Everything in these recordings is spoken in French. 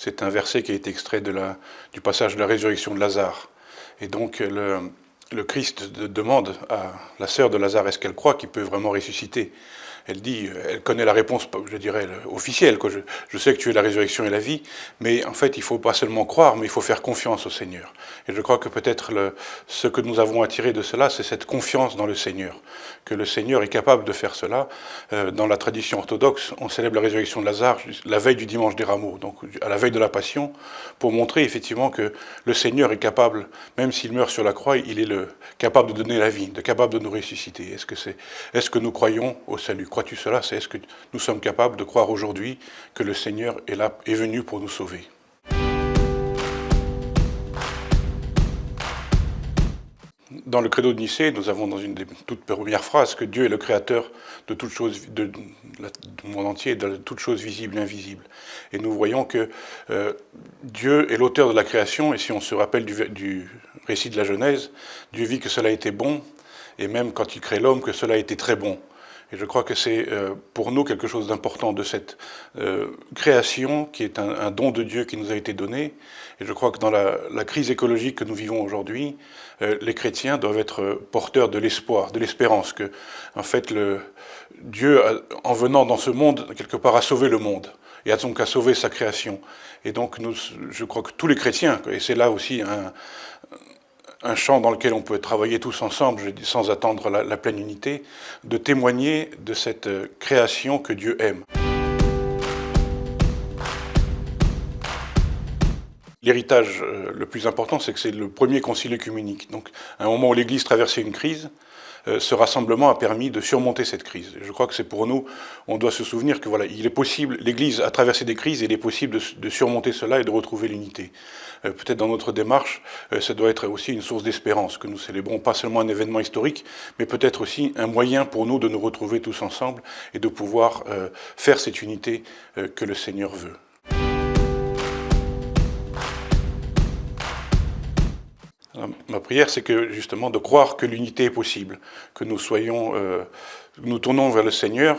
C'est un verset qui a été extrait du passage de la résurrection de Lazare. Et donc le Christ demande à la sœur de Lazare, est-ce qu'elle croit qu'il peut vraiment ressusciter? Elle dit, elle connaît la réponse, je dirais, officielle. Je sais que tu es la résurrection et la vie, mais en fait, il ne faut pas seulement croire, mais il faut faire confiance au Seigneur. Et je crois que peut-être ce que nous avons attiré de cela, c'est cette confiance dans le Seigneur. Que le Seigneur est capable de faire cela. Dans la tradition orthodoxe, on célèbre la résurrection de Lazare la veille du dimanche des Rameaux, donc à la veille de la Passion, pour montrer effectivement que le Seigneur est capable, même s'il meurt sur la croix, il est capable de donner la vie, capable de nous ressusciter. Est-ce que nous croyons au salut? Crois-tu cela? Est-ce que nous sommes capables de croire aujourd'hui que le Seigneur est venu pour nous sauver? Dans le credo de Nicée, nous avons dans une des toutes premières phrases que Dieu est le créateur de toutes choses, du monde entier, de toutes choses visibles et invisibles. Et nous voyons que Dieu est l'auteur de la création, et si on se rappelle du récit de la Genèse, Dieu vit que cela était bon, et même quand il crée l'homme, que cela était très bon. Et je crois que c'est pour nous quelque chose d'important de cette création qui est un don de Dieu qui nous a été donné. Et je crois que dans la crise écologique que nous vivons aujourd'hui, les chrétiens doivent être porteurs de l'espoir, de l'espérance, que en fait Dieu, en venant dans ce monde, quelque part a sauvé le monde. Et a donc à sauver sa création. Et donc je crois que tous les chrétiens, et c'est là aussi un champ dans lequel on peut travailler tous ensemble, je dis, sans attendre la pleine unité, de témoigner de cette création que Dieu aime. L'héritage le plus important, c'est que c'est le premier concile œcuménique. Donc, à un moment où l'Église traversait une crise, ce rassemblement a permis de surmonter cette crise. Je crois que c'est pour nous, on doit se souvenir que voilà, il est possible, l'Église a traversé des crises, et il est possible de surmonter cela et de retrouver l'unité. Peut-être dans notre démarche, ça doit être aussi une source d'espérance, que nous célébrons pas seulement un événement historique, mais peut-être aussi un moyen pour nous de nous retrouver tous ensemble et de pouvoir faire cette unité que le Seigneur veut. Ma prière, c'est que justement de croire que l'unité est possible, que nous tournons vers le Seigneur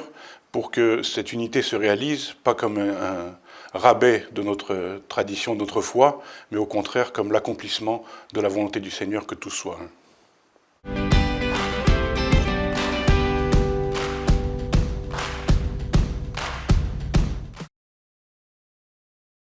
pour que cette unité se réalise, pas comme un rabais de notre tradition, de notre foi, mais au contraire comme l'accomplissement de la volonté du Seigneur que tout soit.